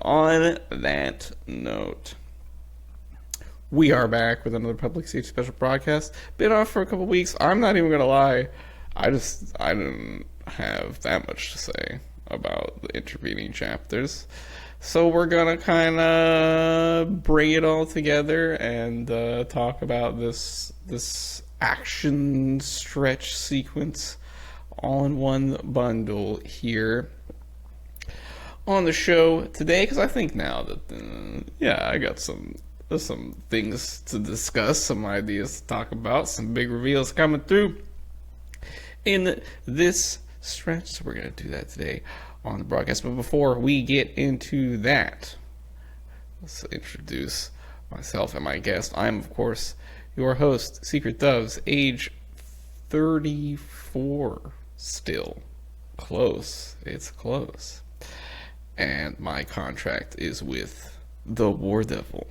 on that note, we are back with another Public Safety Special broadcast. Been off for a couple weeks. I'm not even gonna lie. I didn't have that much to say about the intervening chapters. So we're gonna kind of bring it all together and talk about this action stretch sequence all in one bundle here on the show today. Because I think now that I got some things to discuss, some ideas to talk about, some big reveals coming through in this stretch. So we're gonna do that today on the broadcast. But before we get into that, let's introduce myself and my guest. I'm, of course, your host, Secret Doves, age 34 still. Close. It's close. And my contract is with the War Devil.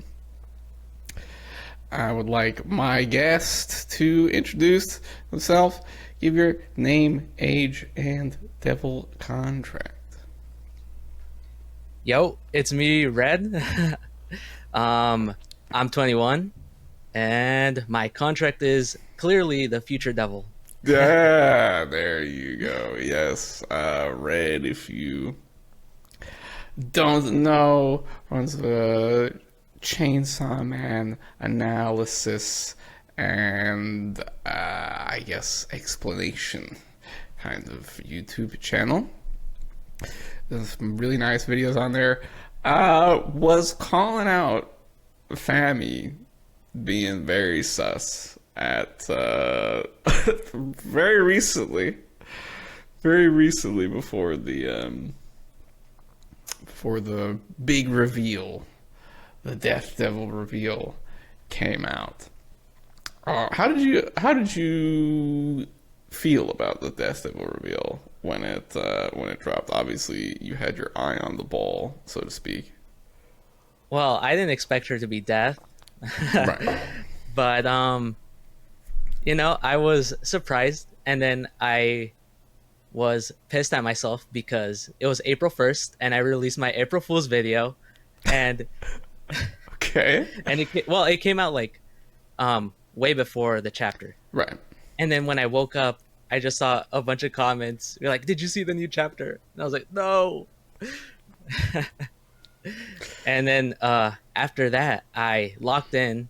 I would like my guest to introduce himself, give your name, age, and devil contract. Yo, it's me, Red. I'm 21, and my contract is clearly the future devil. Yeah, there you go. Yes, Red, if you don't know, runs the Chainsaw Man analysis and, I guess, explanation kind of YouTube channel. There's some really nice videos on there. Was calling out Fami being very sus at very recently before the big reveal, the Death Devil reveal came out. How did you feel about the Death Devil reveal when it dropped? Obviously, you had your eye on the ball, so to speak. Well, I didn't expect her to be death. Right. But I was surprised, and then I was pissed at myself because it was April 1st and I released my April Fool's video, and Okay. and it came out like way before the chapter. Right. And then when I woke up, I just saw a bunch of comments. You're like, "Did you see the new chapter?" And I was like, "No." And then after that, I locked in,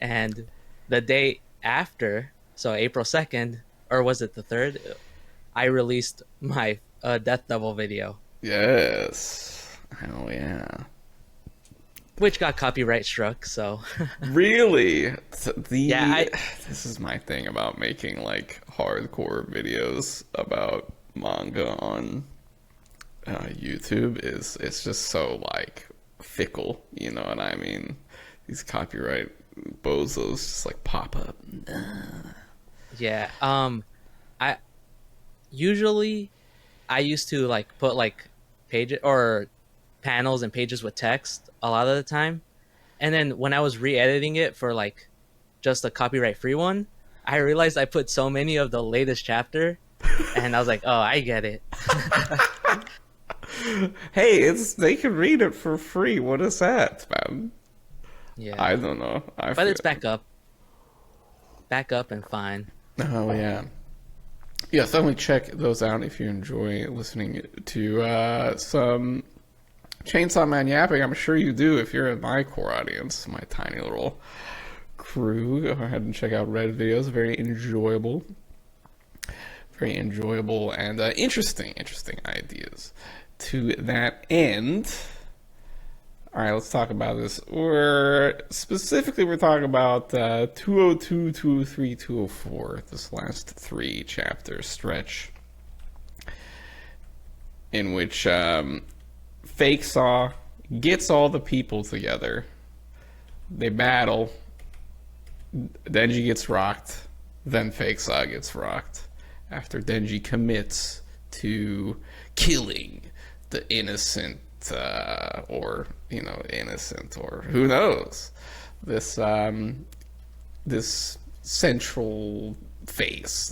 and the day after, so April 2nd, or was it the 3rd, I released my Death Devil video. Yes. Hell yeah. Which got copyright struck, so. Really? Yeah, This is my thing about making like hardcore videos about manga on YouTube is it's just so like fickle, you know what I mean? These copyright bozos just like pop up. Yeah. I usually used to like put like pages or panels and pages with text a lot of the time, and then when I was re-editing it for like just a copyright free one, I realized I put so many of the latest chapter, and I was like, oh, I get it. Hey, they can read it for free. What is that, man? Yeah, I don't know. but it's back up and fine. Oh yeah. Yeah, definitely check those out if you enjoy listening to some Chainsaw Man yapping. I'm sure you do if you're in my core audience, my tiny little crew. Go ahead and check out Red videos. Very enjoyable and interesting ideas to that end. All right, let's talk about this. We're talking about 202, 203, 204, this last 3 chapter stretch in which Fakesaw gets all the people together. They battle. Denji gets rocked. Then Fakesaw gets rocked after Denji commits to killing the innocent, or who knows, this central face,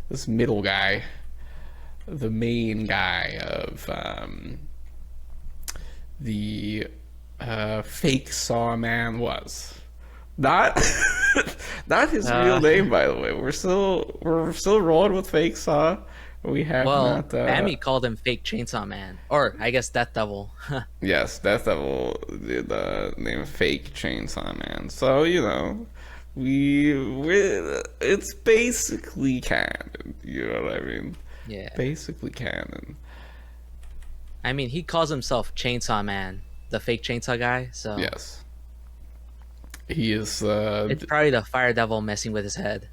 this middle guy, the main guy of the fake Saw Man was. Not not his real Uh, name, by the way. We're still rolling with fake Saw. We have well, not. Fami called him Fake Chainsaw Man, or I guess Death Devil. Yes, Death Devil did name fake Chainsaw Man. So we it's basically canon. You know what I mean? Yeah, Basically canon. I mean he calls himself Chainsaw Man, the fake chainsaw guy. So Yes, he is. it's probably the Fire Devil messing with his head.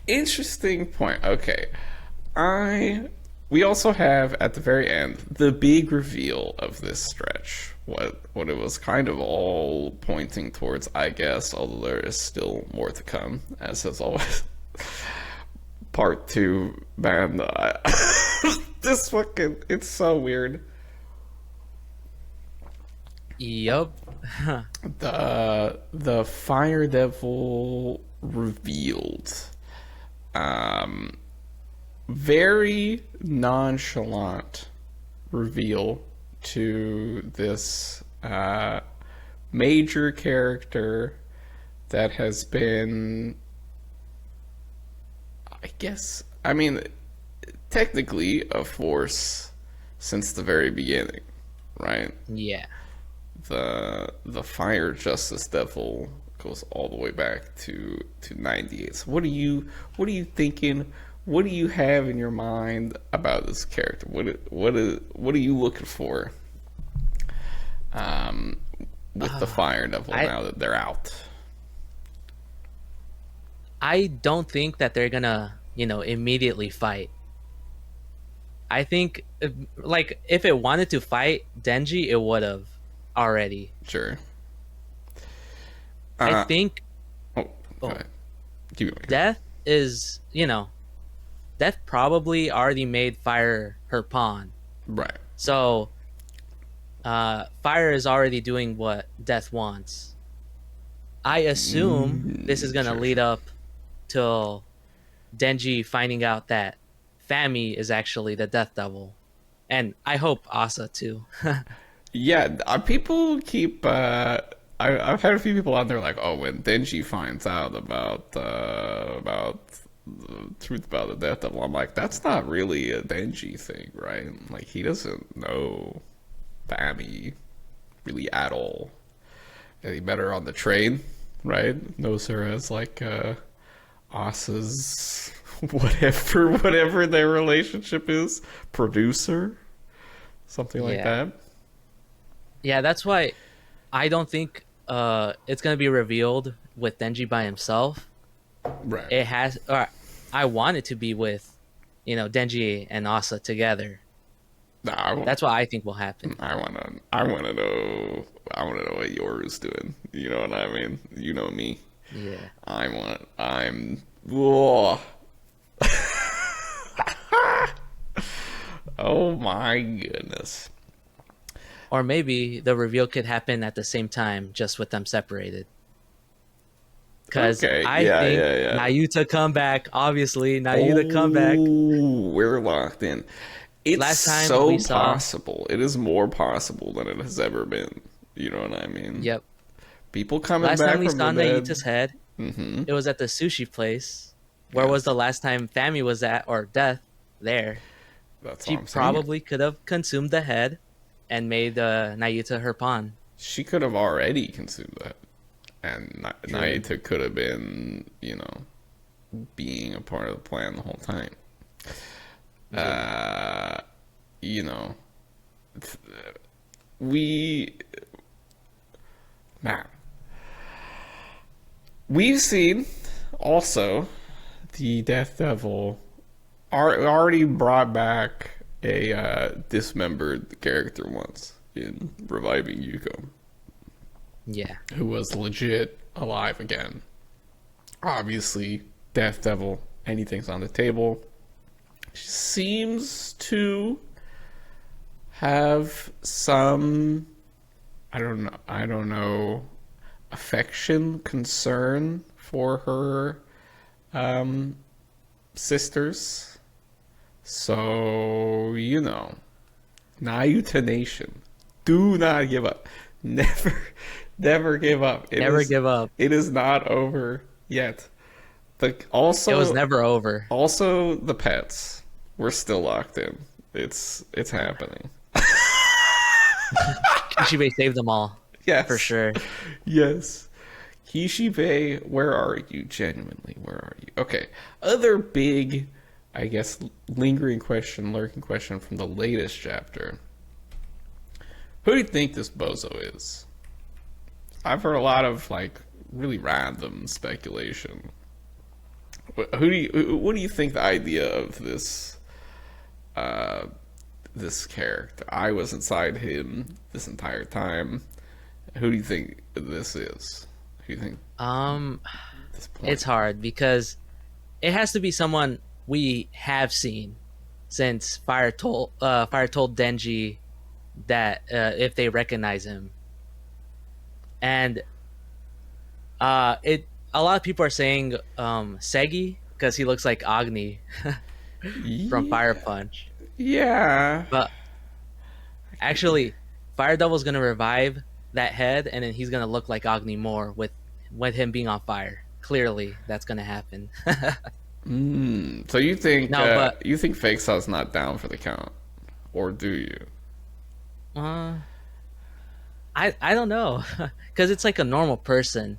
Interesting point. Okay, I we also have at the very end the big reveal of this stretch. What it was kind of all pointing towards, I guess, although there is still more to come, as always. Part two, man. This fucking it's so weird. Yup. The Fire Devil revealed. Um, Very nonchalant reveal to this major character that has been, I guess, I mean, technically a force since the very beginning, right? Yeah. The Fire Justice Devil goes all the way back to '98. So what are you thinking? What do you have in your mind about this character? What are you looking for um, with the Fire Devil I now that they're out? I don't think that they're gonna, immediately fight. I think, if it wanted to fight Denji, it would have already. Sure. I Uh, think, oh, go oh, ahead. Keep going. Death is, Death probably already made Fire her pawn. Right. So, Fire is already doing what Death wants. I assume this is gonna Sure, lead sure. up till Denji finding out that Fami is actually the Death Devil, and I hope Asa too. Yeah, people keep. I've had a few people out there like, oh, when Denji finds out about the truth about the Death Devil, I'm like, that's not really a Denji thing, right? Like, he doesn't know Bammy really at all. And he met her on the train, right? Knows her as like Asa's whatever their relationship is, producer, something like Yeah, that. yeah, that's why I don't think it's gonna be revealed with Denji by himself. Right. It has, or I want it to be with, Denji and Asa together. Nah, I want, That's what I think will happen. I wanna know what Yoru's doing. You know what I mean? You know me. Yeah. Whoa. Oh my goodness. Or maybe the reveal could happen at the same time, just with them separated. Because Okay, I yeah, think yeah, yeah. Nayuta comeback, obviously, Nayuta comeback. Oh, we're locked in. It's Last time we so saw, possible. It is more possible than it has ever been. You know what I mean? yep. People coming Last time back we from saw the dead. Nayuta's head, Mm-hmm. it was at the sushi place. Where was Yes, the last time Fami was at, or Death, there? that's all She I'm saying. probably could have consumed the head and made Nayuta her pawn. She could have already consumed that, and True. Naita could have been, being a part of the plan the whole time. Yeah. Uh, you know, we, man, we've seen also the Death Devil already brought back a dismembered character once in reviving Yuko, Yeah. who was legit alive again. Obviously, Death Devil, anything's on the table. She seems to have some, I don't know, affection, concern for her sisters. So, Nayuta Nation Do not give up. Never, never give up. Never give up. It is not over yet. But It was also, never over. also the pets. We're still locked in. It's happening. Kishibe saved them all Yes. for sure. Yes. Kishibe, where are you? Genuinely, where are you? Okay. Other big, I guess, lingering question, lurking question from the latest chapter. Who do you think this bozo is? I've heard a lot of like really random speculation. What do you think the idea of uh, this character? I was inside him this entire time. Who do you think this is? Who do you think Um, at this point? it's hard because it has to be someone we have seen since Fire told Denji that if they recognize him, and it a lot of people are saying Segi because he looks like Agni from Fire Yeah, Punch, yeah. but actually, Fire Devil's gonna revive that head, and then he's gonna look like Agni more with him being on fire. Clearly, that's gonna happen. So No, but you think Fakesaw's not down for the count, or do you? uh, I don't know because it's like a normal person.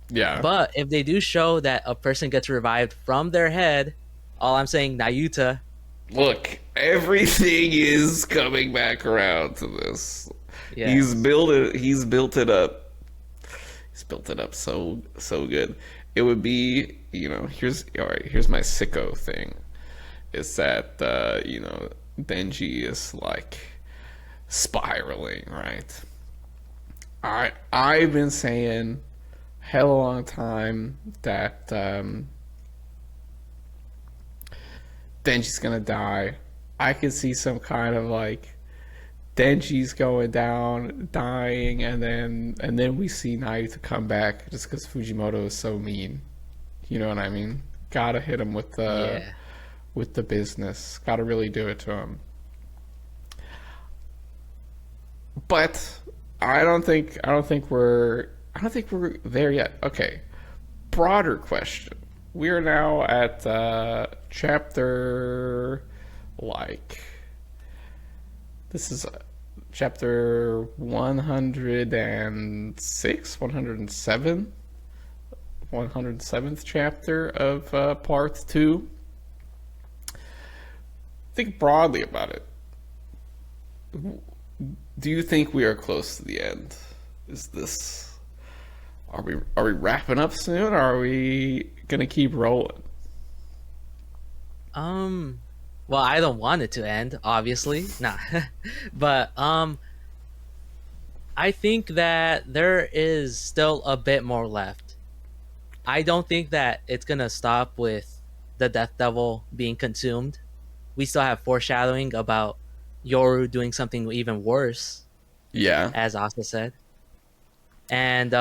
Yeah. But if they do show that a person gets revived from their head, all I'm saying, Nayuta, Look, everything is coming back around to this. He's yes, built it. He's built it up. He's built it up so good. It would be, here's all right. Here's my sicko thing. Is that Denji is like spiraling, right? I've been saying hell a long time that Denji's gonna die. I could see some kind of like Denji's going down, dying, and then we see Naruto come back just because Fujimoto is so mean. You know what I mean? Gotta hit him yeah. with the business. Gotta really do it to him. But I don't think we're there yet. Okay. Broader question. We are now at chapter like this is chapter 106, 107, 107th chapter of part 2. Think broadly about it. Do you think we are close to the end? Is this are we wrapping up soon or are we gonna keep rolling? Um, well, I don't want it to end, obviously, nah, but I think that there is still a bit more left. I don't think that it's gonna stop with the Death Devil being consumed. We still have foreshadowing about Yoru doing something even worse, Yeah. as Asa said. And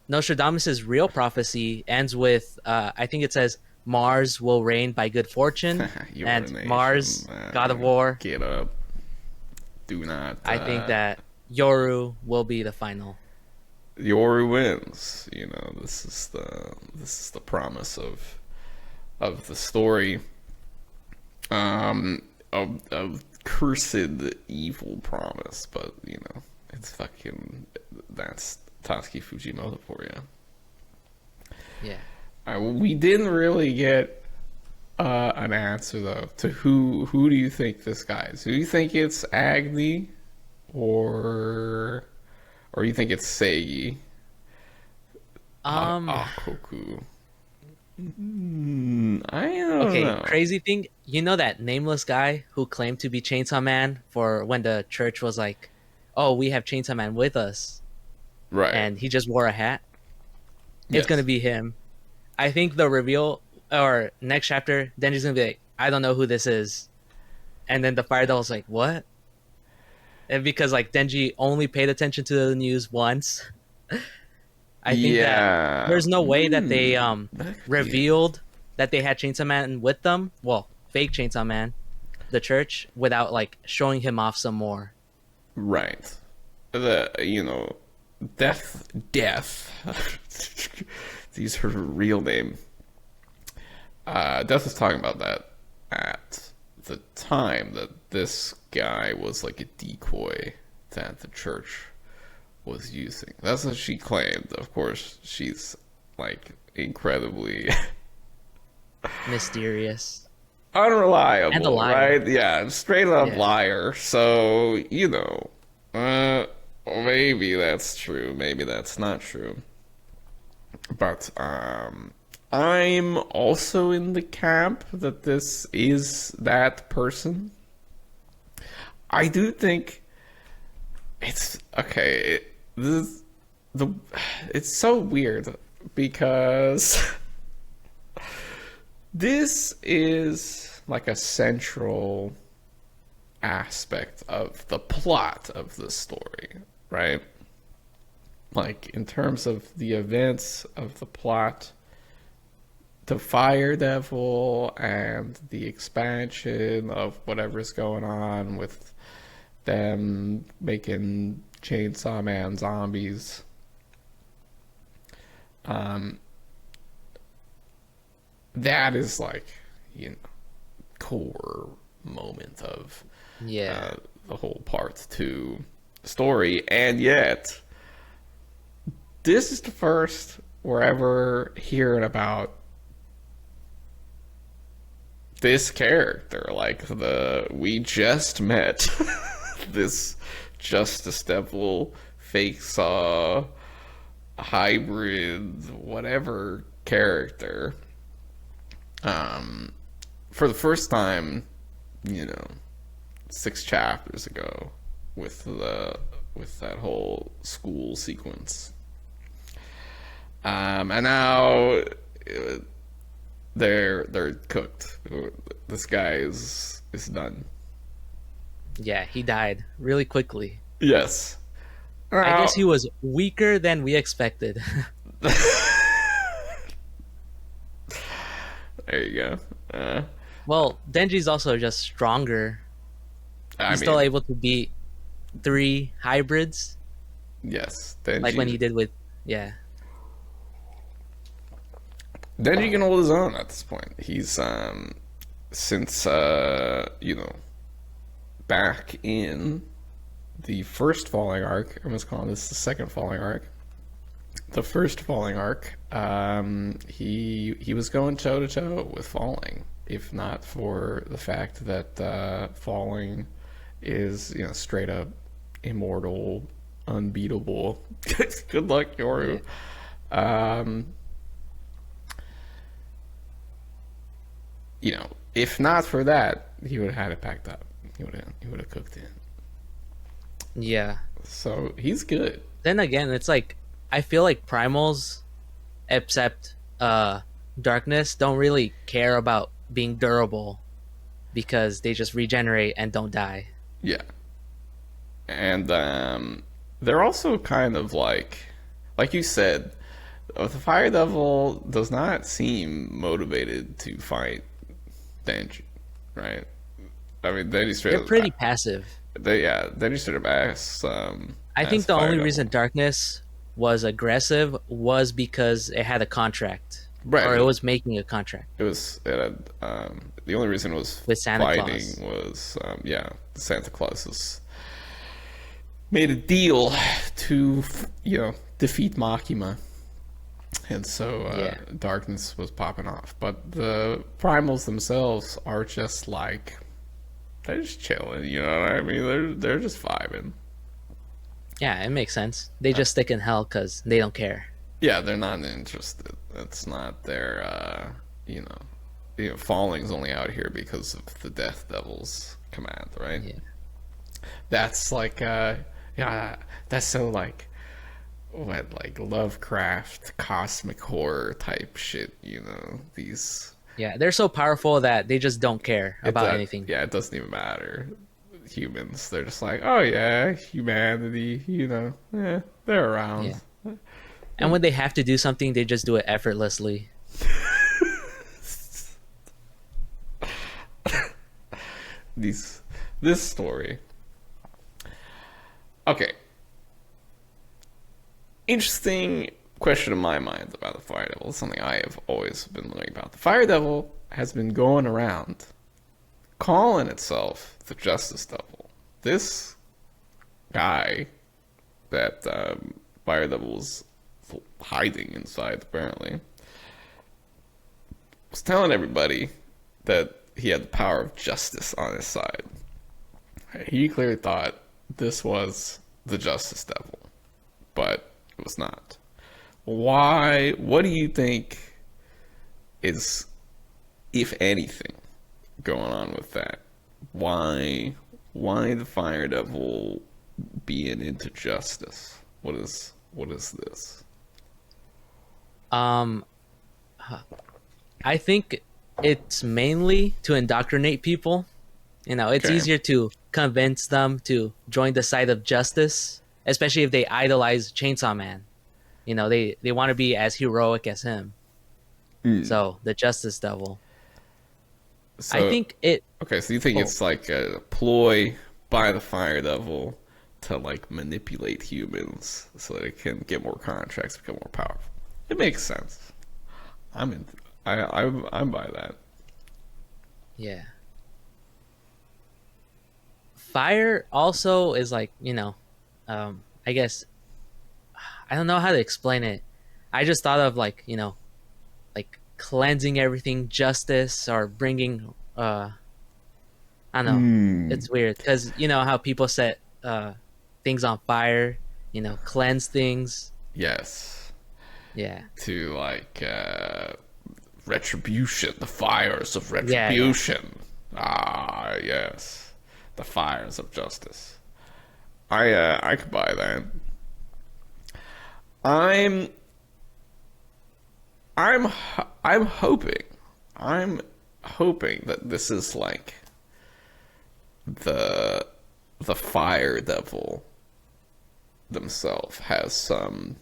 Nostradamus' real prophecy ends with I think it says Mars will reign by good fortune, and Urination, Mars, God of man. War. Get up. Do not. I think that Yoru will be the final. Yoru wins. This is the promise of the story. Of cursed evil promise, but it's fucking that's Tatsuki Fujimoto for you. Yeah. We didn't really get an answer though to who do you think this guy is? Do you think it's Agni or you think it's Seigi? Akoku. I don't Okay, know. crazy thing, you know that nameless guy who claimed to be Chainsaw Man for when the church was like, "Oh, we have Chainsaw Man with us," Right. and he just wore a hat? It's gonna Yes. be him. I think the reveal or next chapter, Denji's gonna be like, "I don't know who this is," and then the Fire Devil's like, "What?" And because like Denji only paid attention to the news once, I think that Yeah. there's no way that they That could be it. revealed that they had Chainsaw Man with them. Well, fake Chainsaw Man, the church, without like showing him off some more. Right. The death. These are her real name. Death was talking about that at the time that this guy was like a decoy that the church was using. That's what she claimed. Of course, she's like incredibly Mysterious. And a unreliable, liar. right? Yeah, straight up Yeah. liar. So, maybe that's true, maybe that's not true. But I'm also in the camp that this is that person. I do think it's okay. The it's so weird because this is like a central aspect of the plot of the story, right? Like in terms of the events of the plot, the Fire Devil and the expansion of whatever's going on with them making Chainsaw Man zombies. Um, that is like, core moment of Yeah. uh, the whole part two story, and yet this is the first we're ever hearing about this character. Like we just met this Justice Devil, Fakesaw, hybrid, whatever character. For the first time, you know, 6 chapters ago, with that whole school sequence. And now they're cooked. This guy is done. Yeah, he died really quickly. Yes. I Now, guess he was weaker than we expected. there you go. Well, Denji's also just stronger. I He's still mean, able to beat 3 hybrids, yes. like when he did with, yeah. Denji can hold his own at this point. He's since back in the first falling arc. I must call this the second falling arc. The first falling arc, he was going toe to toe with falling, if not for the fact that falling is straight up immortal, unbeatable. Good luck, Yeah. Yoru. Um, if not for that, he would have had it packed up. He would have cooked it. Yeah. So he's good. Then again, it's like I feel like primals, except darkness, don't really care about being durable because they just regenerate and don't die. Yeah, and they're also kind of like you said, the Fire Devil does not seem motivated to fight Denji, right? I mean, Denji straight They're up, pretty passive. Denji straight up asks, I think asks the Fire only Devil, reason darkness was aggressive was because it had a contract, or it right? was making a contract It had, the only reason it was with Santa fighting Claus. was Santa Claus's made a deal to defeat Makima, and so Yeah. darkness was popping off. But the primals themselves are just like they're just chilling. You know what I mean? They're just vibing. Yeah, it makes sense. They just stick in hell because they don't care. Yeah, they're not interested. It's not their Falling's only out here because of the Death Devil's command, right? Yeah. That's like yeah, that's so like what, like Lovecraft cosmic horror type shit, these Yeah, they're so powerful that they just don't care about anything. yeah, it doesn't even matter. Humans, they're just like, oh yeah, humanity, yeah, they're around. Yeah. And when they have to do something, they just do it effortlessly. These this story Okay, interesting question in my mind about the Fire Devil. It's something I have always been learning about. The Fire Devil has been going around calling itself the Justice Devil. This guy that Fire Devil was hiding inside, apparently, was telling everybody that he had the power of justice on his side. He clearly thought this was the Justice Devil, but it was not. Why? What do you think is, if anything, going on with that? Why? Why the Fire Devil being into justice? What is this? Um, I think it's mainly to indoctrinate people. You know, it's Okay. easier to convince them to join the side of justice, especially if they idolize Chainsaw Man. You know, they want to be as heroic as him. Mm. So the Justice Devil. I So think it. okay, so you think Oh, it's like a ploy by the Fire Devil to like manipulate humans so that it can get more contracts, become more powerful. It makes sense. I'm in. I'm by that. yeah. Fire also is like, I guess I don't know how to explain it. I just thought of like, like cleansing everything, justice, or bringing. I don't know. Hmm. It's weird because you know how people set things on fire, cleanse things. Yes. Yeah, To like retribution, the fires of yeah, yeah, retribution. Ah, yes, the fires of justice. I could buy that. I'm I'm I'm hoping I'm hoping that this is like the the fire devil themselves has um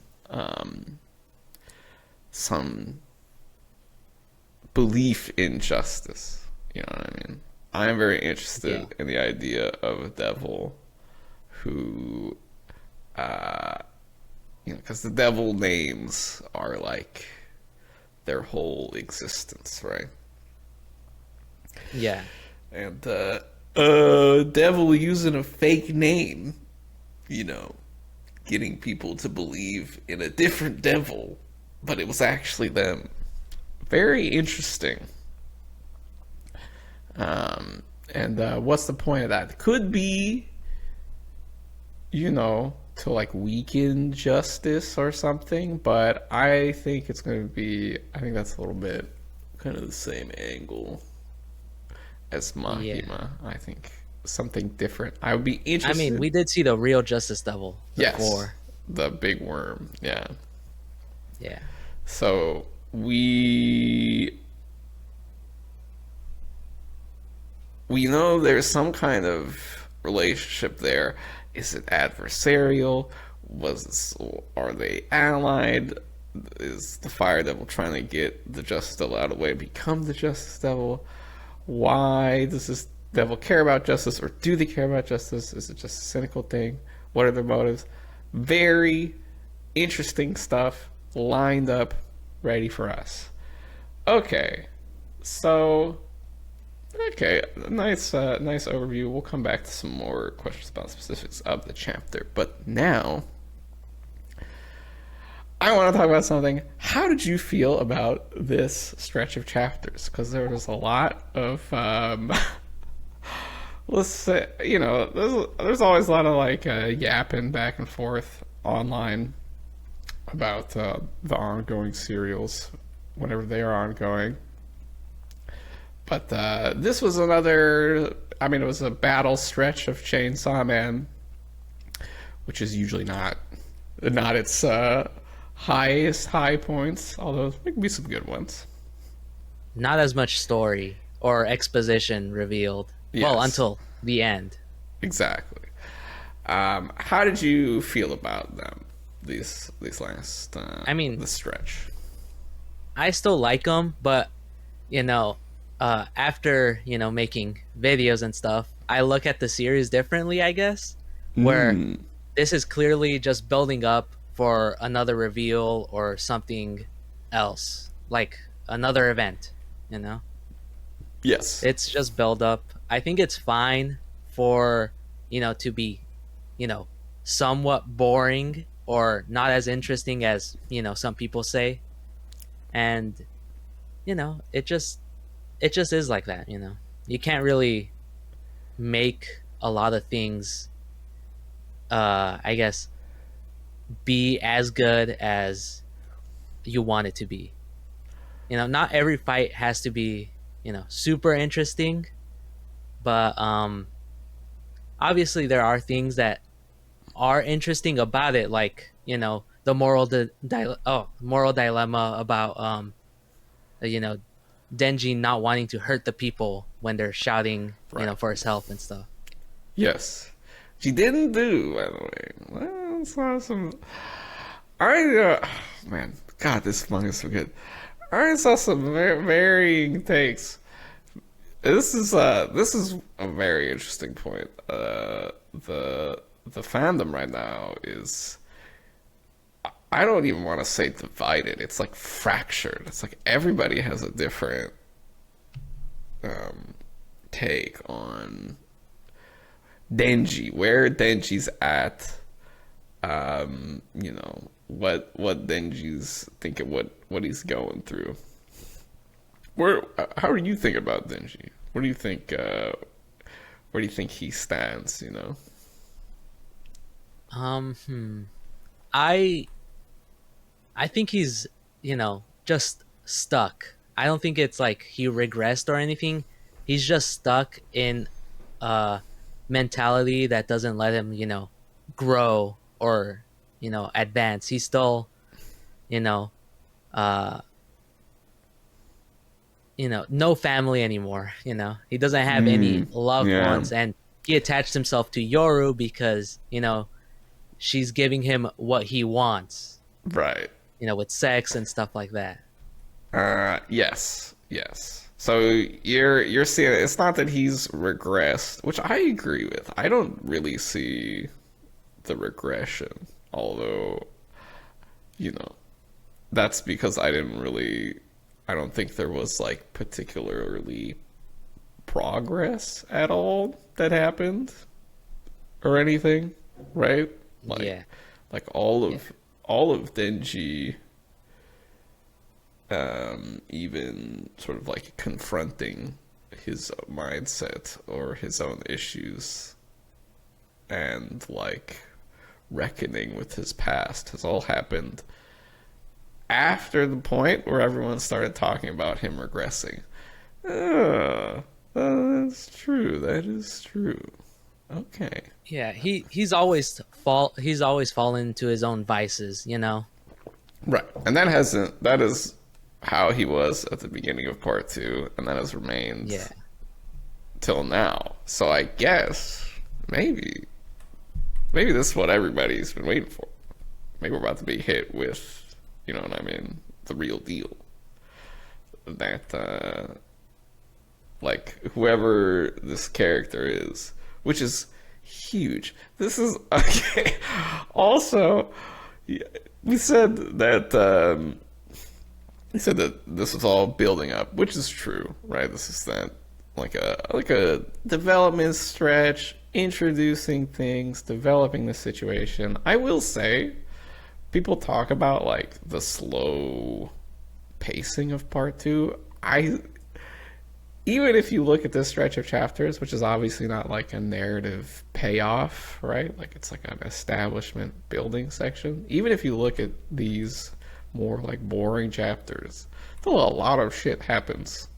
some belief in justice. You know what I mean? I'm very yeah, interested in the idea of a devil who, uh, because the devil names are like their whole existence, right? yeah, And devil using a fake name, you know, getting people to believe in a different devil, but it was actually them. Very interesting. And what's the point of that? Could be, to like weaken justice or something, but I think it's going to be, I think that's a little bit kind of the same angle as yeah. Mahima. I think something different. I would be I mean, interested. we did see the real Justice Devil Yes, before. the big worm. Yeah. Yeah, So we know there's some kind of relationship there. Is it adversarial? Are they allied? Is the Fire Devil trying to get the Justice Devil out of the way, become the Justice Devil? Why does this devil care about justice, or do they care about justice? Is it just a cynical thing? What are their motives? Very interesting stuff lined up, ready for us. Okay, so okay, nice overview. We'll come back to some more questions about specifics of the chapter, but now I want to talk about something. How did you feel about this stretch of chapters? Because there was a lot of, let's say, there's always a lot of like yapping back and forth online about the ongoing serials whenever they are ongoing. But this was another. I mean, it was a battle stretch of Chainsaw Man, which is usually not its highest high points, although there can be some good ones. not as much story or exposition revealed. Well, Yes, until the end. exactly. How did you feel about them? These last I mean, the stretch. I still like them, but you know, after making videos and stuff, I look at the series differently. I guess where Mm. this is clearly just building up for another reveal or something else, like another event, you know? Yes. It's just build up. I think it's fine for, to be, you know, somewhat boring or not as interesting as, some people say. And, it just is like that. You can't really make a lot of things I guess be as good as you want it to be. Not every fight has to be, super interesting, but obviously there are things that are interesting about it, like, the moral dilemma about you know, Denji not wanting to hurt the people when they're shouting, Right. for his help and stuff. Yes. She didn't do, by the way. Well, it's awesome. I man, God, this manga is so good. I saw some varying takes. This is a very interesting point. The fandom right now is, I don't even want to say divided. It's like fractured. It's like everybody has a different um, take on Denji, where Denji's at. What Denji's thinking, what he's going through. Where how do you think about Denji? What do you think? Where do you think he stands? Hmm. I I think he's, just stuck. I don't think it's like he regressed or anything. He's just stuck in a mentality that doesn't let him, grow or, advance. He's still, you know, uh, no family anymore, He doesn't have any Mm, loved yeah, ones, and he attached himself to Yoru because, she's giving him what he wants, right. with sex and stuff like that. Yes, yes. So you're seeing it's not that he's regressed, which I agree with. I don't really see the regression, although you know that's because I don't think there was like particularly progress at all that happened or anything, right? Like Yeah. like all Yeah. of all of Denji, even sort of like confronting his mindset or his own issues and like reckoning with his past has all happened after the point where everyone started talking about him regressing. Oh, that's true. That is true. Okay. Yeah, he's always fallen into his own vices. Right. And that is how he was at the beginning of part two, and that has remained Yeah. till now. So I guess maybe maybe this is what everybody's been waiting for. Maybe we're about to be hit with, you know what I mean, the real deal. That like whoever this character is, which is huge. This is okay. Also, we said that we said that this was all building up, which is true, right? This is that like a development stretch, introducing things, developing the situation. I will say, people talk about like the slow pacing of part two. I Even if you look at this stretch of chapters, which is obviously not like a narrative payoff, right? Like it's like an establishment building section. Even if you look at these more like boring chapters, still a lot of shit happens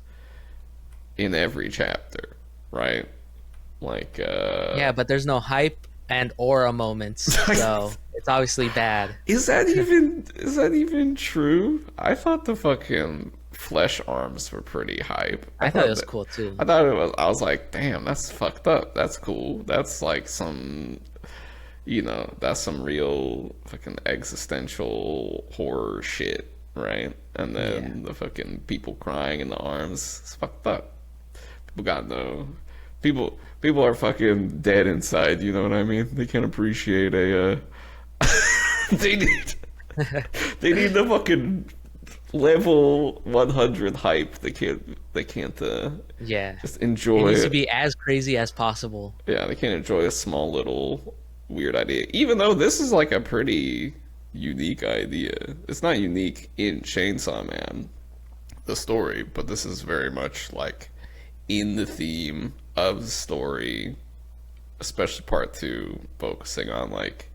in every chapter, right? Like, Yeah, but there's no hype and aura moments, so it's obviously bad. is that even true? I thought the fucking flesh arms were pretty hype. I thought it was cool too. I thought it was. I was like, damn, that's fucked up. That's cool. That's like that's some real fucking existential horror shit, right? And Yeah. then the fucking people crying in the arms, it's fucked up. People got no people are fucking dead inside. You know what I mean? They can't appreciate a. They need they need the fucking level 100 hype. They can't Yeah. just It enjoy needs to it. be as crazy as possible. Yeah, they can't enjoy a small little weird idea. Even though this is like a pretty unique idea. It's not unique in Chainsaw Man, the story, but this is very much like in the theme of the story, especially part two, focusing on like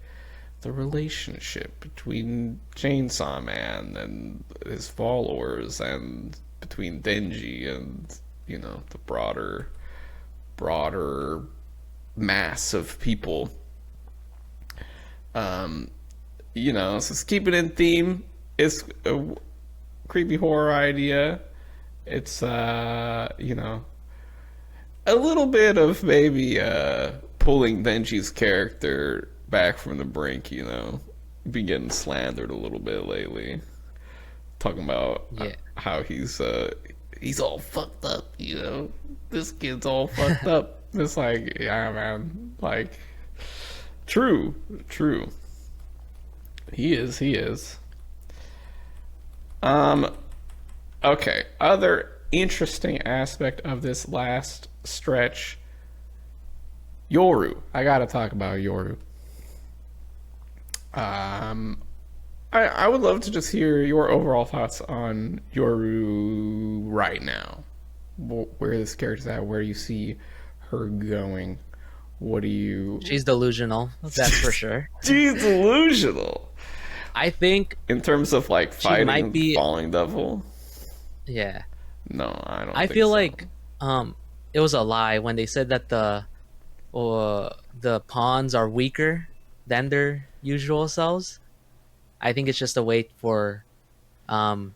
the relationship between Chainsaw Man and his followers, and between Denji and the broader mass of people. Um, so let's keep it in theme. It's a creepy horror idea. It's a little bit of maybe pulling Denji's character back from the brink. Been getting slandered a little bit lately, talking about Yeah. how he's all fucked up. This kid's all fucked up. It's like, yeah, man, like true, true. He is. He is. Um. Okay. Other interesting aspect of this last stretch. Yoru. I gotta talk about Yoru. Um. I would love to just hear your overall thoughts on Yoru right now. Where this character's at, where you see her going. What do you? She's delusional, that's for sure. She's delusional. I think In terms of like she might fighting be. Falling Devil? Yeah. No, I don't I think feel so. like it was a lie when they said that the pawns are weaker than their usual selves. I think it's just a way for um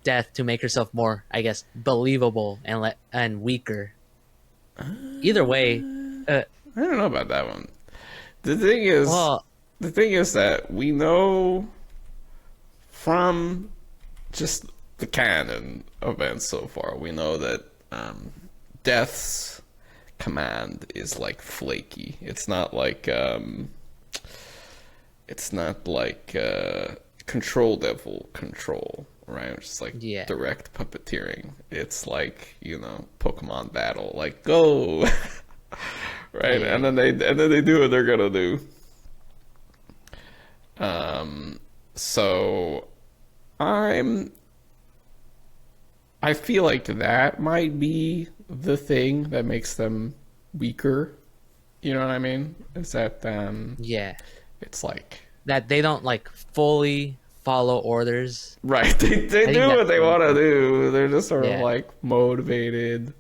Death to make herself more, I guess, believable and weaker. Either way, uh, I don't know about that one. The thing is, well, the thing is that we know from just the canon events so far, we know that Death's command is like flaky. It's not like Control Devil control, right? It's just like yeah, direct puppeteering. It's like, Pokemon battle, like go, right? yeah, And then they do what they're gonna do. So I'm I feel like that might be the thing that makes them weaker. You know what I mean? Is that yeah. it's like That they don't like fully follow orders. right, they I think do that's what they the want to thing. do. They're just sort of Yeah. like motivated,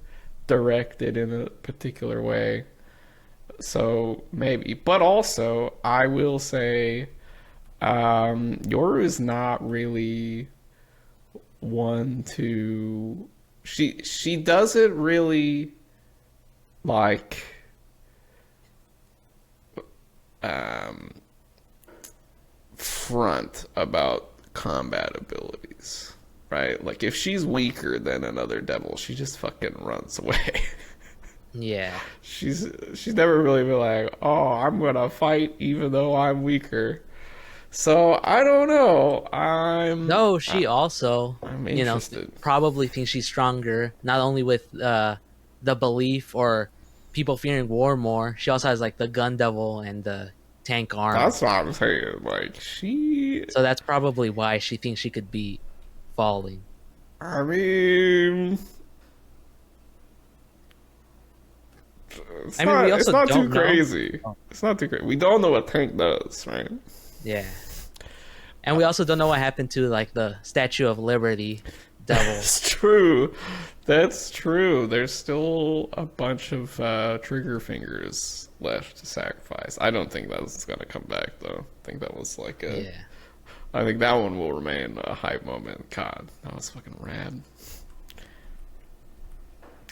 directed in a particular way. So maybe, but also I will say, Yoru is not really one to. She doesn't really like um front about combat abilities, right? Like if she's weaker than another devil, she just fucking runs away. Yeah. She's never really been like, "Oh, I'm gonna fight even though I'm weaker." So I don't know. No, she also, I'm interested. probably thinks she's stronger, not only with the belief or people fearing war more. She also has like the gun devil and the tank arm. That's what I'm saying. Like she, So that's probably why she thinks she could beat Falling. I mean, it's I mean, we not. It's also not too don't know. crazy. It's not too crazy. We don't know what Tank does, right? Yeah. And we also don't know what happened to like the Statue of Liberty devil. It's true. That's true. There's still a bunch of trigger fingers left to sacrifice. I don't think that's gonna come back though. I think that was like a. Yeah. I think that one will remain a hype moment. God, that was fucking rad.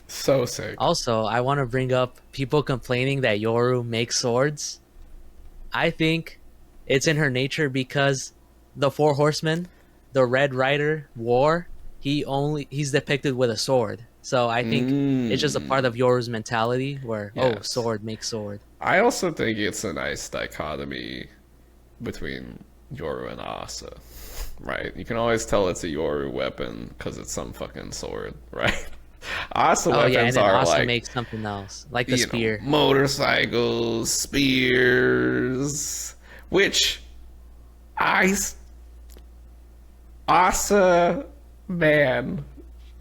So sick. Also, I want to bring up people complaining that Yoru makes swords. I think it's in her nature because the Four Horsemen, the Red Rider War, he's depicted with a sword. So I think it's just a Mm, part of Yoru's mentality where, oh, yes. sword makes sword. I also think it's a nice dichotomy between Yoru and Asa, right? You can always tell it's a Yoru weapon because it's some fucking sword, right? Asa Oh yeah, and weapons then are Asa like, makes something else, like the spear. motorcycles, spears, which I, Asa, man,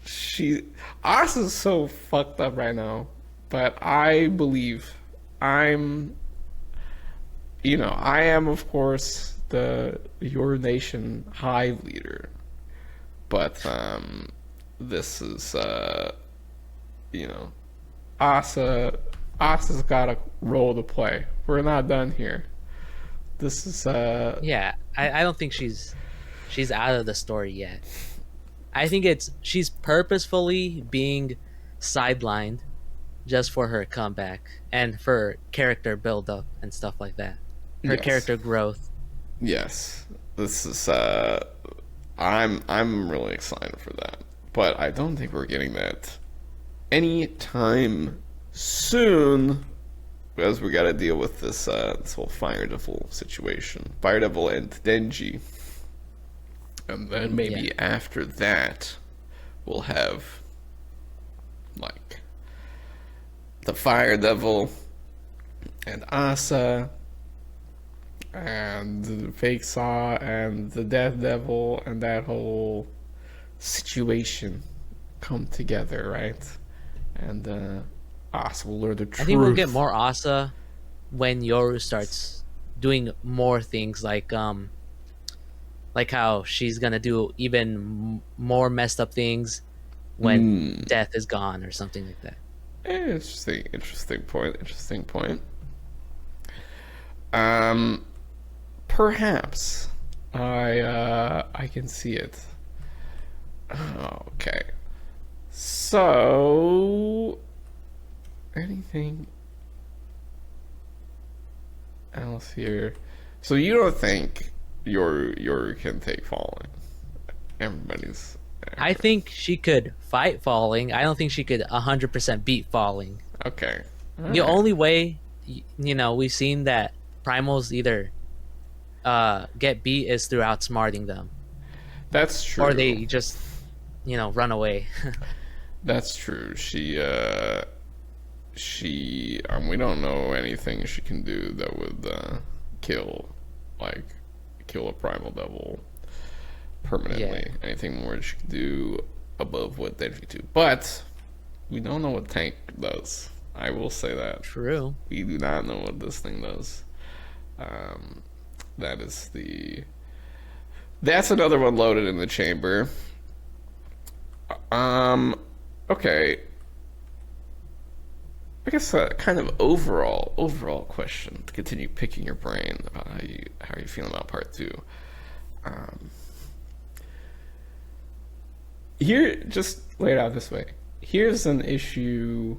she, Asa's so fucked up right now, but I believe I'm, I am, of course, the Your Nation Hive leader, but this is, you know, Asa, Asa's got a role to play. We're not done here. This is, Yeah, I don't think she's out of the story yet. I think it's she's purposefully being sidelined just for her comeback and for character build up and stuff like that. Her yes, character growth. yes. This is, I'm really excited for that, but I don't think we're getting that anytime soon because we got to deal with this whole Fire Devil situation. Fire Devil and Denji, and then Yeah. maybe after that, we'll have like the Fire Devil and Asa and the Fakesaw and the Death Devil and that whole situation come together, right? And Asa will learn the I think we'll get truth. more Asa when Yoru starts doing more things like how she's gonna do even more messed up things when Hmm. death is gone or something like that. Interesting, interesting point. Interesting point. Um, perhaps I can see it. Okay. So anything else here? So you don't think your can take falling? Everybody's I think she could fight falling. I don't think she could 100% beat falling. okay. All The right. only way we've seen that primals either get beat is through outsmarting them That's or true. they just run away. That's true. She we don't know anything she can do that would kill like kill a primal devil Yeah, permanently. Anything more she can do above what Denji do. But we don't know what Tank does. I will say that. true. We do not know what this thing does. Um, that is that's another one loaded in the chamber. Um, okay. I guess a kind of overall question to continue picking your brain about how you feeling about part two. Um, here, just lay it out this way. Here's an issue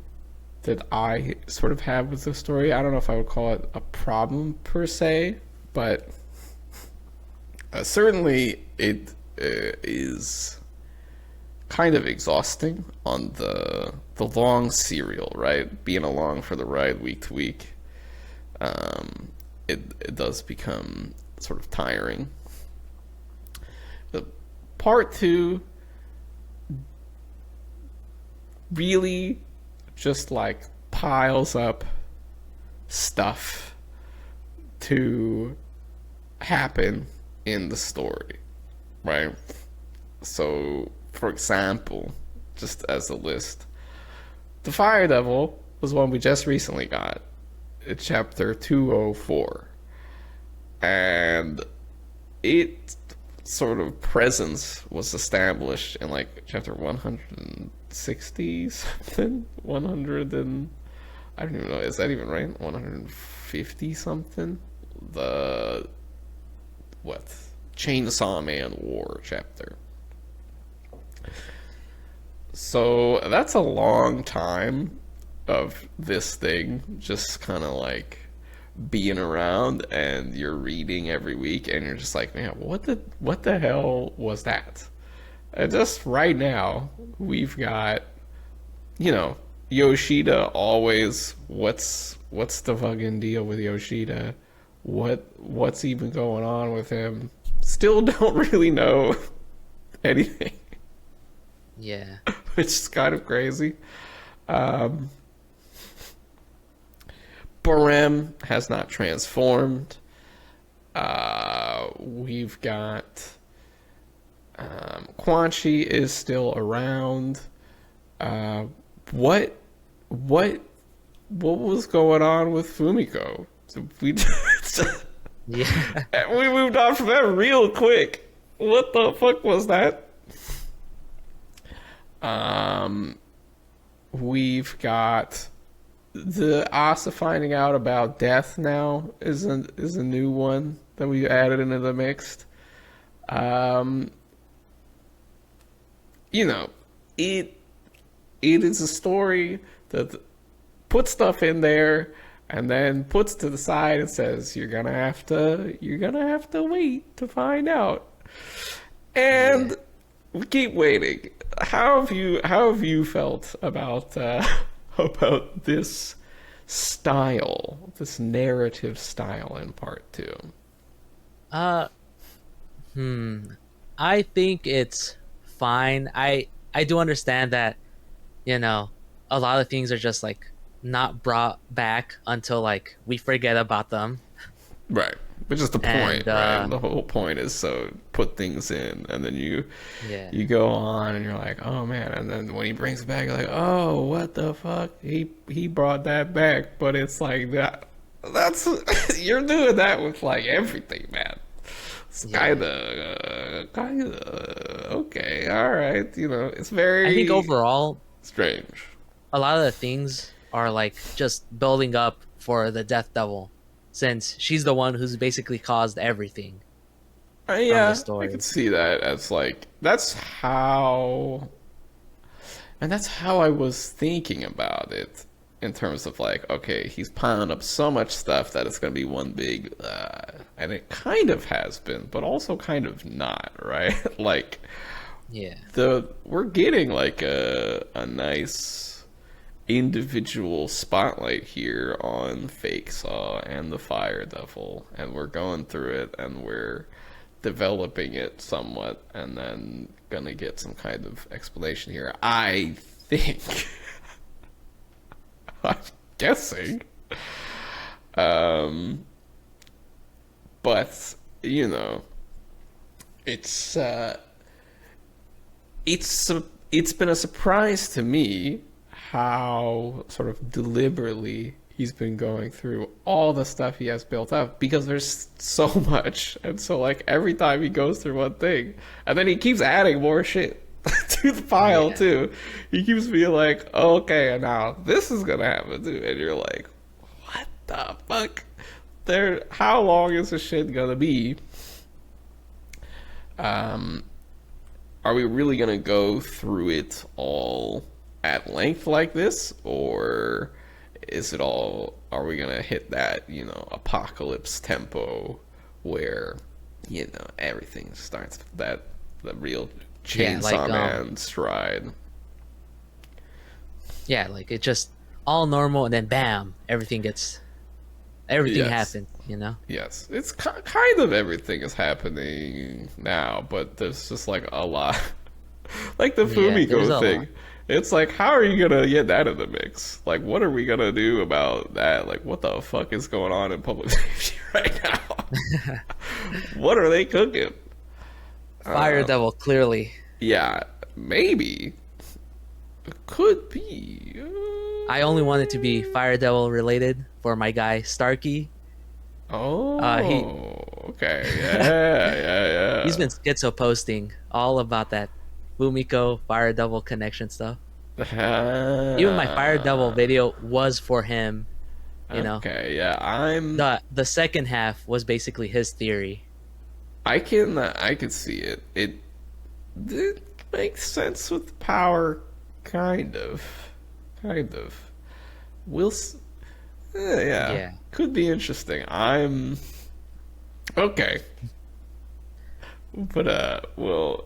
that I sort of have with the story. I don't know if I would call it a problem per se, but certainly it is kind of exhausting on the long serial, right? Being along for the ride week to week, it does become sort of tiring. The part two really just like piles up stuff to happen in the story, right? So, for example, just as a list, the Fire Devil was one we just recently got, chapter 204. And it sort of presence was established in like chapter 160 something, 100 and I don't even know, is that even right? 150 something? The what? Chainsaw Man War chapter. So that's a long time of this thing just kind of like being around, and you're reading every week and you're just like, man, what the hell was that? And just right now we've got you know, Yoshida always, what's the fucking deal with Yoshida? What's even going on with him? Still don't really know anything, Yeah. which is kind of crazy. Um, Barem has not transformed. We've got Quan Chi is still around. Uh, what what what was going on with Fumiko? We Yeah. we moved on from that real quick. What the fuck was that? Um, we've got the Asa finding out about death now is a new one that we added into the mix. Um, you know, it it is a story that puts stuff in there and then puts to the side and says you're gonna have to wait to find out. Yeah. And we keep waiting. How have you felt about about this style, this narrative style in part two? Uh, hmm. I think it's fine. I do understand that, you know, a lot of things are just like not brought back until like we forget about them. Right. But just the point, And right? The whole point is so put things in and then you yeah. you go on and you're like, oh man, and then when he brings it back, you're like, oh, what the fuck? He brought that back, but it's like that's you're doing that with like everything, man. It's Yeah. kinda okay, all right. You know, it's I think very overall strange. a lot of the things are like just building up for the Death Devil, since she's the one who's basically caused everything from the Yeah, I could story. see that as like that's how I was thinking about it in terms of like, okay, he's piling up so much stuff that it's going to be one big, and it kind of has been, but also kind of not, right? Like Yeah. we're getting like a nice individual spotlight here on Fakesaw and the Fire Devil, and we're going through it and we're developing it somewhat, and then gonna get some kind of explanation here. I think. I'm guessing. Um, but you know, it's it's been a surprise to me how sort of deliberately he's been going through all the stuff he has built up because there's so much, and so like every time he goes through one thing and then he keeps adding more shit to the pile Yeah. too. He keeps being like, oh, okay, and now this is gonna happen too, and you're like, what the fuck? There, how long is this shit gonna be? um are we really gonna go through it all at length like this, or is it all? Are we gonna hit that apocalypse tempo where everything starts with the real Yeah, Chainsaw Man stride? yeah, like it just all normal and then bam, everything Yes, happens, you know? yes. It's kind of everything is happening now, but there's just like a lot. Like the Yeah, there's Fumiko a lot. thing. It's like, how are you gonna get that in the mix? Like, what are we gonna do about that? Like, what the fuck is going on in public safety right now? What are they cooking? Fire Devil clearly. Yeah, maybe. It could be. I only want it to be Fire Devil related for my guy Starkey. He Oh, okay. Yeah, yeah, he's been schizo posting all about that Fumiko Fire Devil connection stuff. Even my Fire Devil yeah. video was for him, you know. Okay, yeah. The second half was basically his theory. I can see it. It makes sense with power, kind of, kind of. We'll, yeah, Yeah. could be interesting. I'm okay, but we'll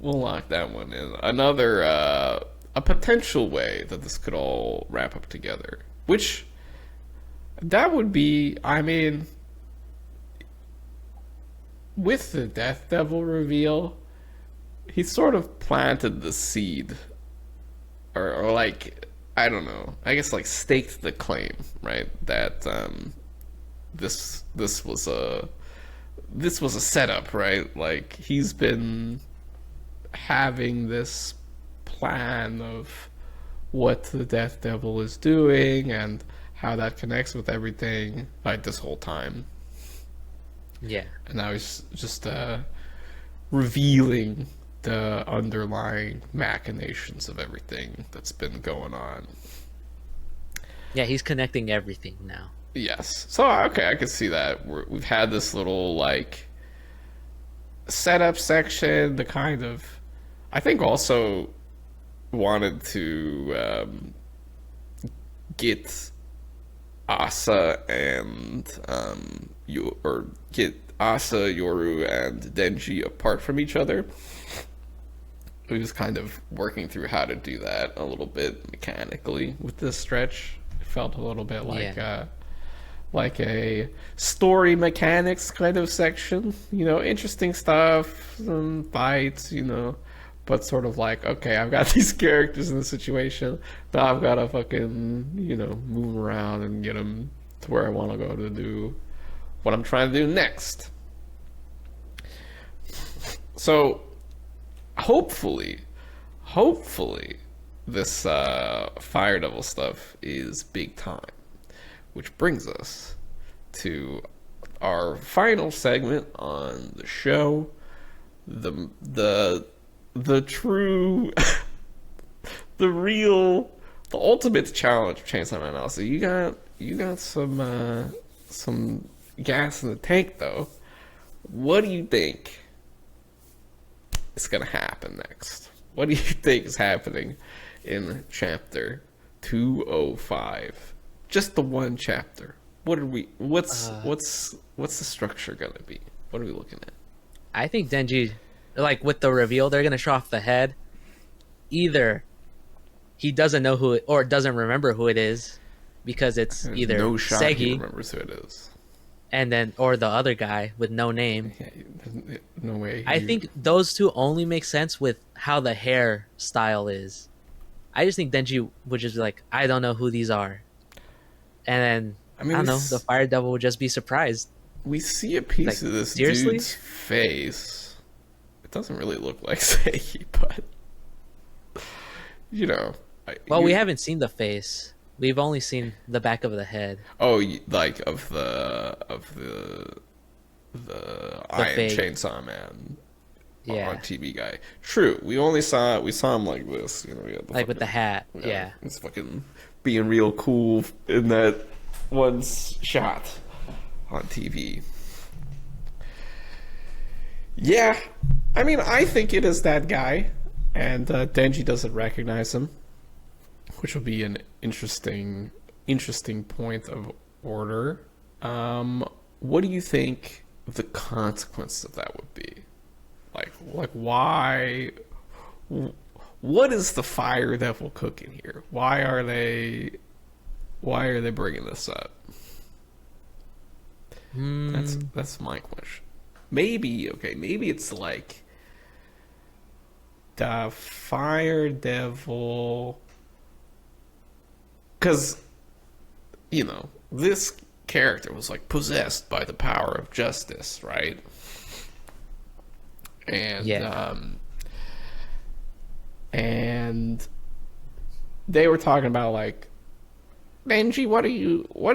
lock that one in. Another a potential way that this could all wrap up together. Which that would be, I mean, with the Death Devil reveal, he sort of planted the seed, or like, I don't know, I guess like staked the claim, right? That this was a setup, right? Like he's been having this plan of what the Death Devil is doing and how that connects with everything, like this whole time. Yeah. And now he's just revealing the underlying machinations of everything that's been going on. Yeah, he's connecting everything now. Yes. So okay, I can see that. We've had this little like setup section. The kind of, I think also wanted to get Asa and you or get Asa, Yoru, and Denji apart from each other. We was kind of working through how to do that a little bit mechanically with this stretch. It felt a little bit like a story mechanics kind of section. You know, interesting stuff, some fights, you know, but sort of like, okay, I've got these characters in this situation. Now I've got to fucking, you know, move around and get them to where I want to go to do what I'm trying to do next. So hopefully, this Fire Devil stuff is big time. Which brings us to our final segment on the show, the true, the ultimate challenge of Chainsaw Man analysis. You got some gas in the tank though. What do you think is gonna happen next? What do you think is happening in chapter 205? Just the one chapter. What's the structure gonna be? What are we looking at? I think Denji, like with the reveal, they're gonna show off the head. Either he doesn't know who it, or doesn't remember who it is, because it's either no shot he Segi, remembers who it is. and then or the other guy with no name. Yeah, no way. I think those two only make sense with how the hair style is. I just think Denji would just be like, I don't know who these are. And then, I don't know, the Fire Devil would just be surprised. We see a piece like, of this seriously? dude's face. It doesn't really look like Segi, but, you know. We haven't seen the face. We've only seen the back of the head. Oh, like of the Iron fake. Chainsaw Man. Yeah. On TV guy. True. We saw him like this, you know. Like with the hat. Yeah. He's fucking being real cool in that one shot on TV. Yeah. I mean, I think it is that guy, and Denji doesn't recognize him, which will be an interesting point of order. What do you think the consequence of that would be? Like why? What is the Fire Devil cooking here? Why are they bringing this up? That's my question. Maybe it's like the Fire Devil, because you know this character was like possessed by the power of justice, right? And and they were talking about like, Benji, what are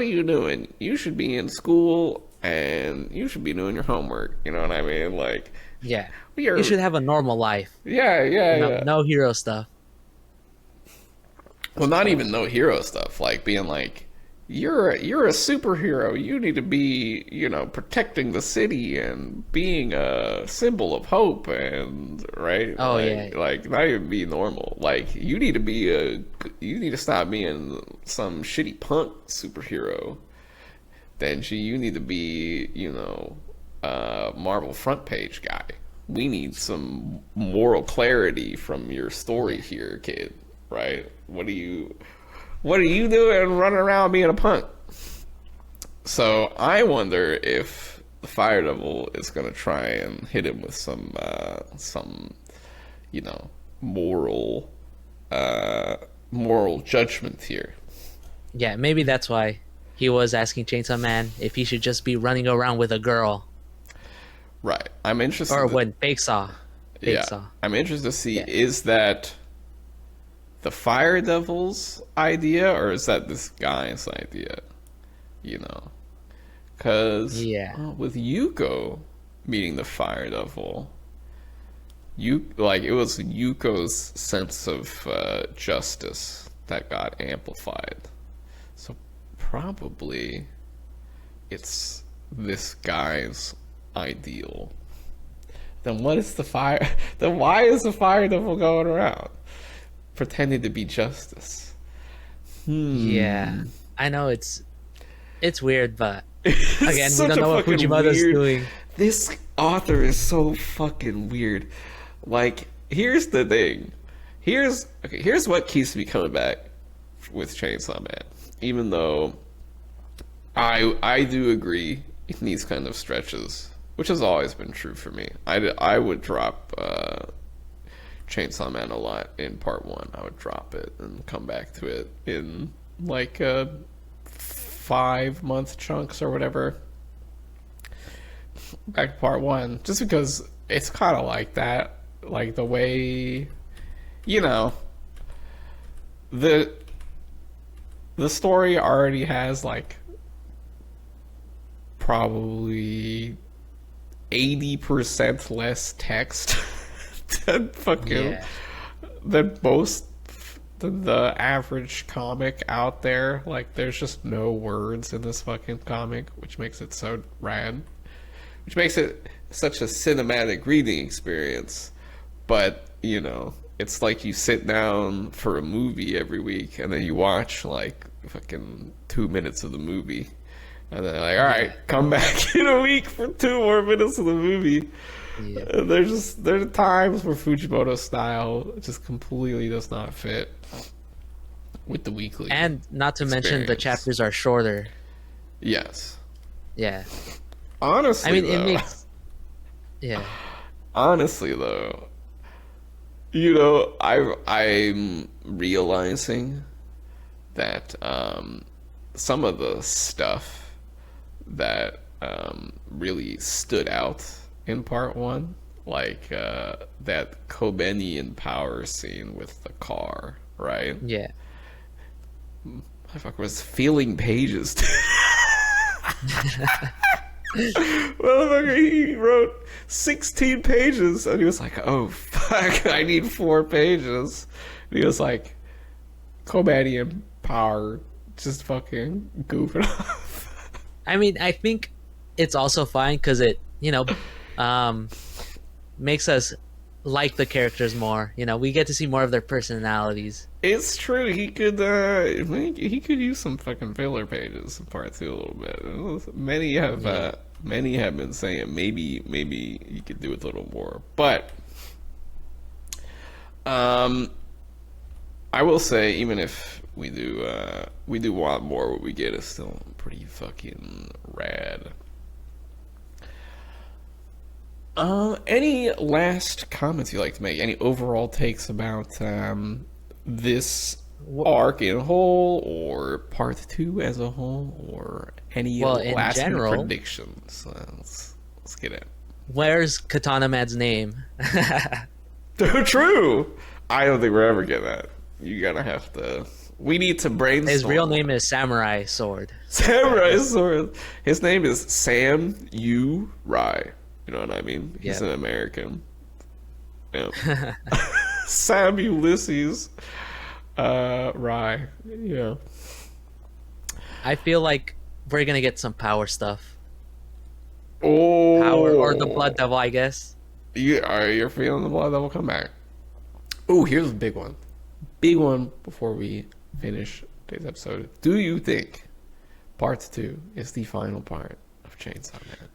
you doing? You should be in school and you should be doing your homework. You know what I mean? Like, yeah, you should have a normal life. Yeah. No hero stuff. Well, not even no hero stuff. Like being like, you're a superhero. You need to be, you know, protecting the city and being a symbol of hope and right. Oh like, like not even be normal. Like you need to stop being some shitty punk superhero. Denji, you need to be, you know, Marvel front page guy. We need some moral clarity from your story here, kid. right? What are you doing running around being a punk? So I wonder if the Fire Devil is gonna try and hit him with some you know moral uh, moral judgment here. Yeah, maybe that's why he was asking Chainsaw Man if he should just be running around with a girl, Right. I'm interested. or when Fakesaw, Yeah, Fakesaw. I'm interested to see, Yeah, is that the Fire Devil's idea or is that this guy's idea? You know, because yeah, with Yuko meeting the Fire Devil, you like it was Yuko's sense of justice that got amplified. So probably it's this guy's ideal. Then what is the fire? Then why is the Fire Devil going around pretending to be justice? yeah. I know it's weird, but It's again, we such don't a know what fucking Fujimoto's weird. doing. This author is so fucking weird. Like, here's the thing. Here's what keeps me coming back with Chainsaw Man. Even though I do agree it needs kind of stretches, which has always been true for me. I would drop Chainsaw Man a lot in part one. I would drop it and come back to it in like 5 month chunks or whatever. Back to part one, just because it's kind of like that, like the way, you know, the the story already has like probably 80% less text than fucking Yeah, than most than the average comic out there. Like, there's just no words in this fucking comic, which makes it so rad, which makes it such a cinematic reading experience. But you know, it's like you sit down for a movie every week and then you watch like fucking 2 minutes of the movie, and then like, all right, come back in a week for 2 more minutes of the movie. yeah. There are times where Fujimoto's style just completely does not fit with the weekly And not to mention the experience. chapters are shorter. Yes. Yeah. Honestly, I mean, it though, makes yeah. honestly though, I'm realizing that some of the stuff that really stood out in part one, like that Kobenian power scene with the car, right? Yeah. Motherfucker was feeling pages. Motherfucker, he wrote 16 pages and he was like, oh fuck, I need 4 pages. And he was like, Kobanian power, just fucking goofing off. I mean, I think it's also fine because it um, makes us like the characters more. We get to see more of their personalities. It's true, he could use some fucking filler pages in part two a little bit. Many have been saying maybe he could do it a little more. But I will say, even if we do want more, what we get is still pretty fucking rad. Any last comments you'd like to make? Any overall takes about this arc in a whole, or part two as a whole, or any Well, in last minute general, predictions? Let's get it. where's Katana Man's name? True. I don't think we're ever getting that. You're gonna have to. We need to brainstorm. His real name is Samurai Sword. Samurai Sword. His name is Sam U. Rai. You know what I mean? He's Yep. an American. Yep. Sam Ulysses Rai. Yeah. I feel like we're gonna get some power stuff. Oh. Power or the Blood Devil, I guess. You're feeling the Blood Devil come back. Oh, here's a big one. Big one before we finish today's episode. Do you think part two is the final part of Chainsaw Man?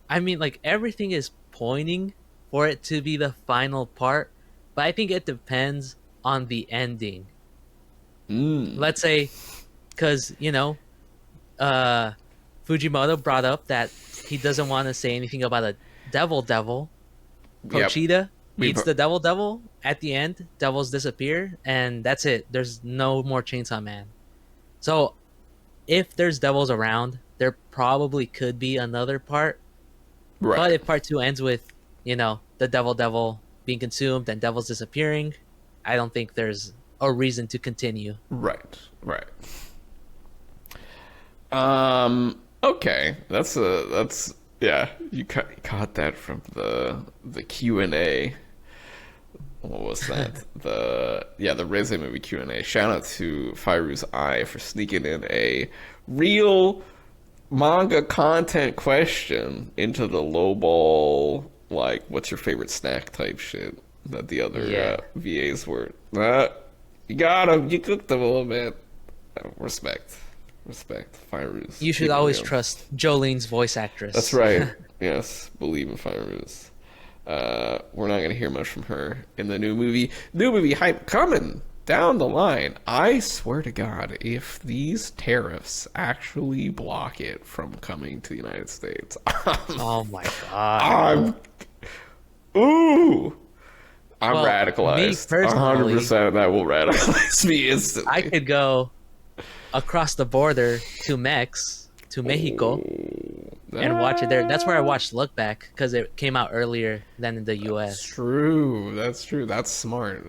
I mean, like everything is pointing for it to be the final part, but I think it depends on the ending. Mm. Let's say, because uh, Fujimoto brought up that he doesn't want to say anything about a devil. Yep. Pochita We meets the devil. At the end, devils disappear, and that's it. There's no more Chainsaw Man. So if there's devils around, there probably could be another part. But right. if part two ends with, the devil being consumed and devils disappearing, I don't think there's a reason to continue. Right. Right. Okay. That's yeah. You caught that from the Q&A. What was that? The Reze movie Q&A. Shout out to Fairu's Eye for sneaking in a real manga content question into the lowball, like, what's your favorite snack type shit that the other Yeah. VAs were. You got him. You cooked them a little bit. Respect. Fairu's. You should keeping it always real. trust Jolene's voice actress. That's right. Yes, believe in Fairu's. We're not going to hear much from her in the new movie. New movie hype coming down the line. I swear to God, if these tariffs actually block it from coming to the United States, Oh my god. I'm Well, me radicalized. personally, 100% that will radicalize me instantly. I could go across the border to Mexico, and watch it there. That's where I watched Look Back because it came out earlier than in the That's U.S. true. That's true. That's smart.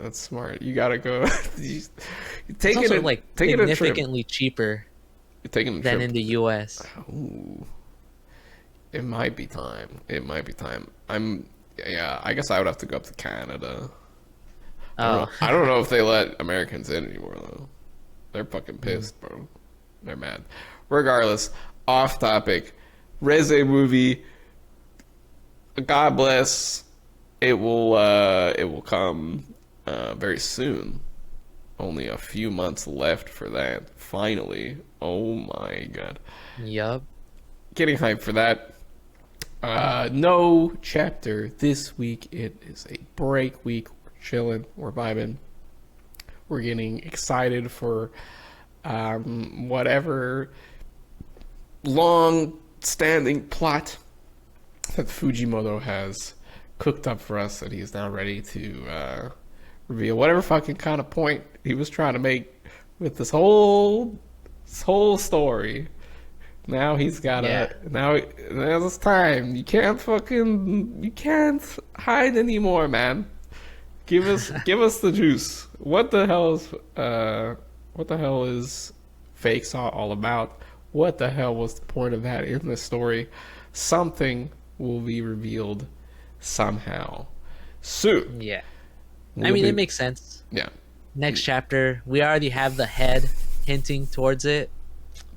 You gotta go. you It's taking also it. like Taking a trip. significantly cheaper You're taking a than trip. in the U.S. Ooh. It might be time. Yeah, I guess I would have to go up to Canada. Oh, I don't know if they let Americans in anymore, though. They're fucking pissed, bro. They're mad. Regardless, off topic. Reze movie. God bless. It will come very soon. Only a few months left for that. Finally. Oh my god. yup. Getting hyped for that. No chapter this week. It is a break week. We're chilling. We're vibing. We're getting excited for whatever long-standing plot that Fujimoto has cooked up for us that he is now ready to reveal. Whatever fucking kind of point he was trying to make with this whole story. Now he's got Yeah. now it's time. You can't hide anymore, man. Give us the juice. What the hell is Fakesaw all about? What the hell was the point of that in the story? Something will be revealed somehow soon. Yeah. We'll It makes sense. yeah. Next chapter, we already have the head hinting towards it.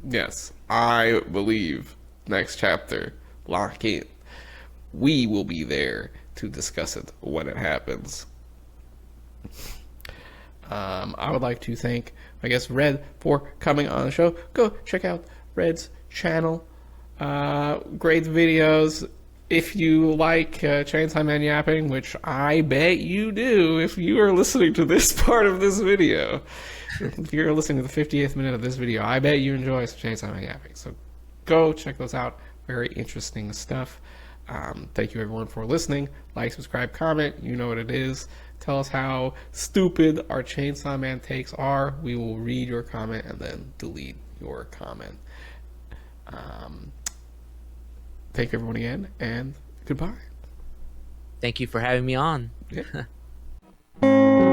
Yes, I believe next chapter, lock in. We will be there to discuss it when it happens. I would like to thank, Red for coming on the show. Go check out Red's channel. Great videos. If you like Chainsaw Man yapping, which I bet you do if you are listening to this part of this video. If you're listening to the 58th minute of this video, I bet you enjoy some Chainsaw Man yapping. So go check those out. Very interesting stuff. Thank you everyone for listening. Like, subscribe, comment. You know what it is. Tell us how stupid our Chainsaw Man takes are. We will read your comment and then delete your comment. Thank you everyone again, and goodbye. Thank you for having me on. Yeah.